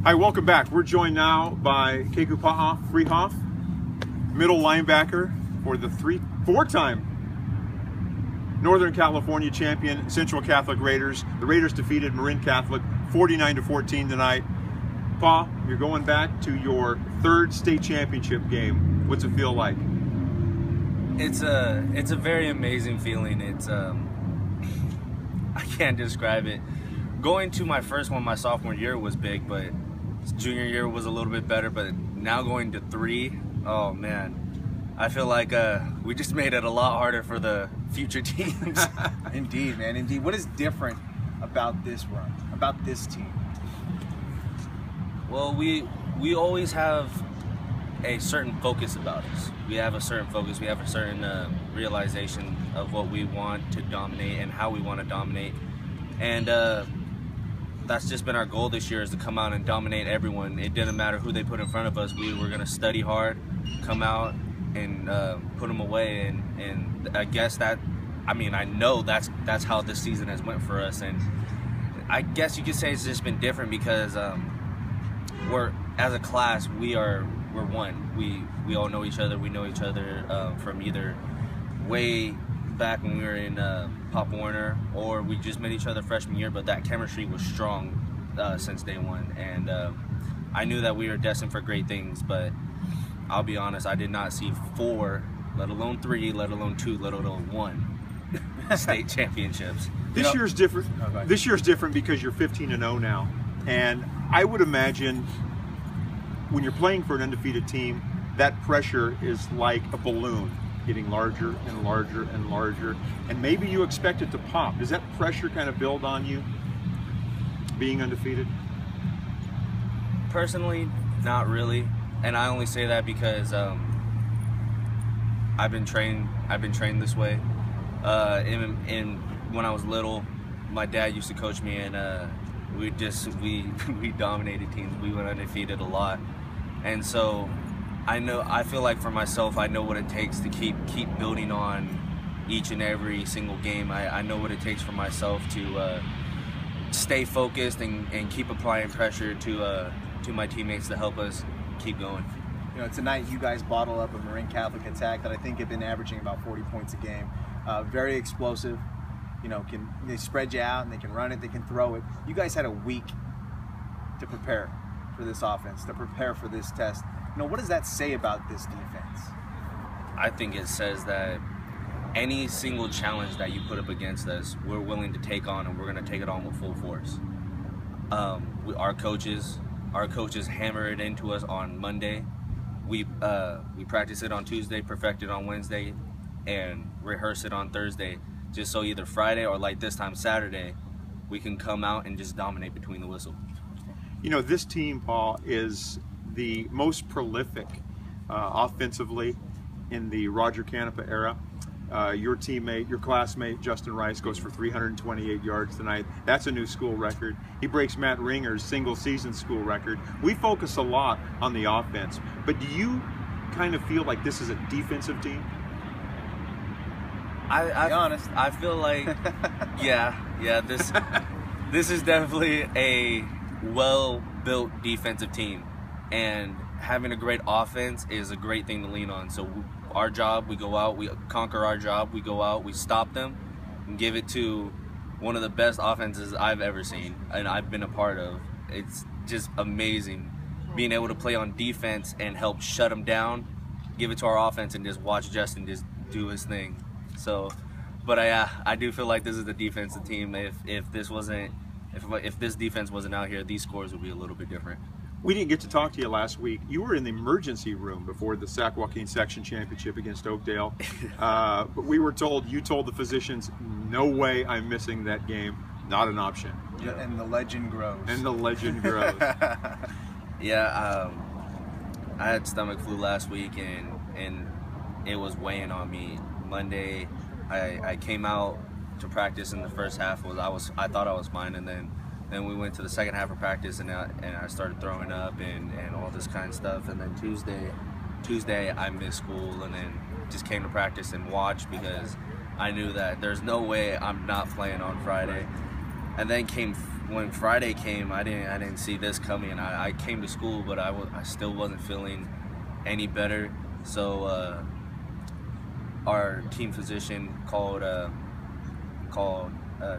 Hi, welcome back. We're joined now by Kekupa'a Freehauf, middle linebacker for the four-time Northern California champion Central Catholic Raiders. The Raiders defeated Marin Catholic 49-14 tonight. Pa, you're going back to your third state championship game. What's it feel like? It's a very amazing feeling. I can't describe it. Going to my first one my sophomore year was big, but junior year was a little bit better, but now going to three, oh man, I feel like we just made it a lot harder for the future teams. Indeed, man, indeed. What is different about this run, about this team? Well, we always have a certain focus about us. We have a certain focus, we have a certain realization of what we want to dominate and how we want to dominate. And that's just been our goal this year, is to come out and dominate everyone. It didn't matter who they put in front of us. We were going to study hard, come out and put them away. And I guess that, I know that's how this season has went for us. And I guess you could say it's just been different because as a class, we're one. We all know each other. We know each other from either way back when we were in Pop Warner, or we just met each other freshman year, but that chemistry was strong since day one. And I knew that we were destined for great things, but I'll be honest, I did not see 4, let alone 3, let alone 2, let alone 1 state championships. This year's different. This year's different because you're 15-0 now, and I would imagine when you're playing for an undefeated team, that pressure is like a balloon, getting larger and larger and larger, and maybe you expect it to pop. Does that pressure kind of build on you, being undefeated? Personally, not really, and I only say that because I've been trained this way. When I was little, my dad used to coach me, and we dominated teams. We went undefeated a lot, and so I feel like for myself, I know what it takes to keep building on each and every single game. I know what it takes for myself to stay focused and keep applying pressure to my teammates to help us keep going. You know, tonight you guys bottle up a Marin Catholic attack that I think have been averaging about 40 points a game. Very explosive. You know, they spread you out and they can run it, they can throw it. You guys had a week to prepare for this offense, to prepare for this test. You know, what does that say about this defense? I think it says that any single challenge that you put up against us, we're willing to take on, and we're going to take it on with full force. Our coaches hammer it into us on Monday. We practice it on Tuesday, perfect it on Wednesday, and rehearse it on Thursday, just so either Friday or like this time Saturday, we can come out and just dominate between the whistle. You know, this team, Paul, is the most prolific offensively in the Roger Canepa era. Your teammate, your classmate, Justin Rice, goes for 328 yards tonight. That's a new school record. He breaks Matt Ringer's single-season school record. We focus a lot on the offense, but do you kind of feel like this is a defensive team? Be honest. I feel like, yeah, this is definitely a well-built defensive team, and having a great offense is a great thing to lean on. So our job, we go out, we conquer our job, we go out, we stop them, and give it to one of the best offenses I've ever seen and I've been a part of. It's just amazing being able to play on defense and help shut them down, give it to our offense, and just watch Justin just do his thing. So, but I do feel like this is the defensive team. If this defense wasn't out here, these scores would be a little bit different. We didn't get to talk to you last week. You were in the emergency room before the Sac Joaquin Section Championship against Oakdale. But we were told, you told the physicians, no way I'm missing that game. Not an option. Yeah, and the legend grows. And the legend grows. Yeah, I had stomach flu last week, and it was weighing on me. Monday, I came out to practice in the first half. I thought I was fine, and then we went to the second half of practice, and I started throwing up and all this kind of stuff. And then Tuesday I missed school, and then just came to practice and watched because I knew that there's no way I'm not playing on Friday. And then came when Friday came, I didn't see this coming. I came to school, but I still wasn't feeling any better. So our team physician called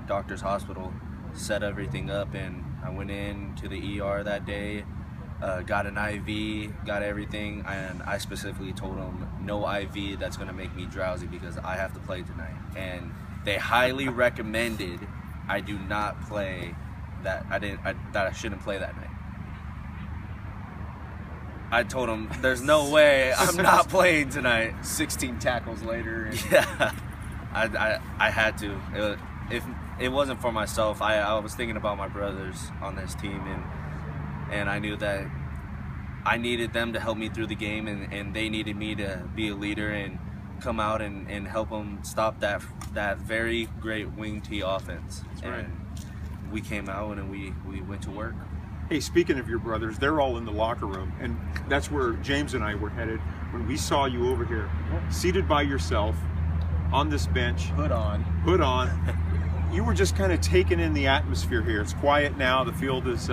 Doctor's Hospital, set everything up, and I went in to the ER that day, got an IV, got everything, and I specifically told them no IV that's going to make me drowsy because I have to play tonight. And they highly recommended I do not play that. That I shouldn't play that night. I told them there's no way I'm not playing tonight. 16 tackles later. And Yeah, I had to. If it wasn't for myself, I was thinking about my brothers on this team, and I knew that I needed them to help me through the game, and they needed me to be a leader and come out and help them stop that very great wing T offense. That's right. And we came out and we went to work. Hey, speaking of your brothers, they're all in the locker room, and that's where James and I were headed when we saw you over here, seated by yourself on this bench. Hood on. Hood on. You were just kind of taking in the atmosphere here. It's quiet now. The field is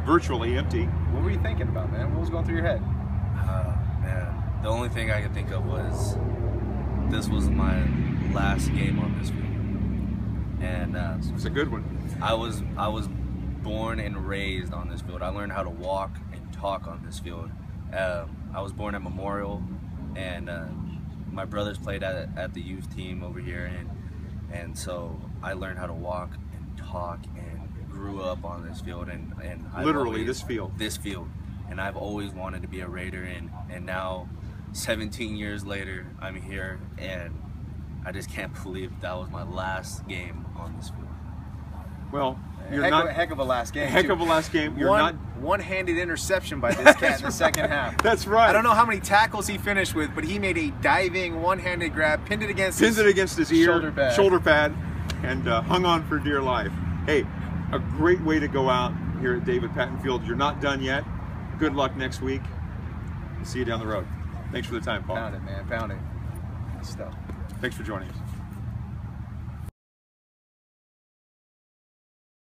virtually empty. What were you thinking about, man? What was going through your head? Man, the only thing I could think of was this was my last game on this field, and It's a good one. I was born and raised on this field. I learned how to walk and talk on this field. I was born at Memorial, and my brothers played at the youth team over here, and so I learned how to walk and talk and grew up on this field, and Literally this field. This field. And I've always wanted to be a Raider, and now 17 years later I'm here, and I just can't believe that was my last game on this field. Well, you're Heck of a last game. Heck of a last game. You're not one-handed interception by this cat in the second half. That's right. I don't know how many tackles he finished with, but he made a diving one-handed grab, pinned it against his ear, shoulder pad, and hung on for dear life. Hey, a great way to go out here at David Patton Field. You're not done yet. Good luck next week. See you down the road. Thanks for the time, Paul. Pound it, man. Pound it. Good stuff. Thanks for joining us.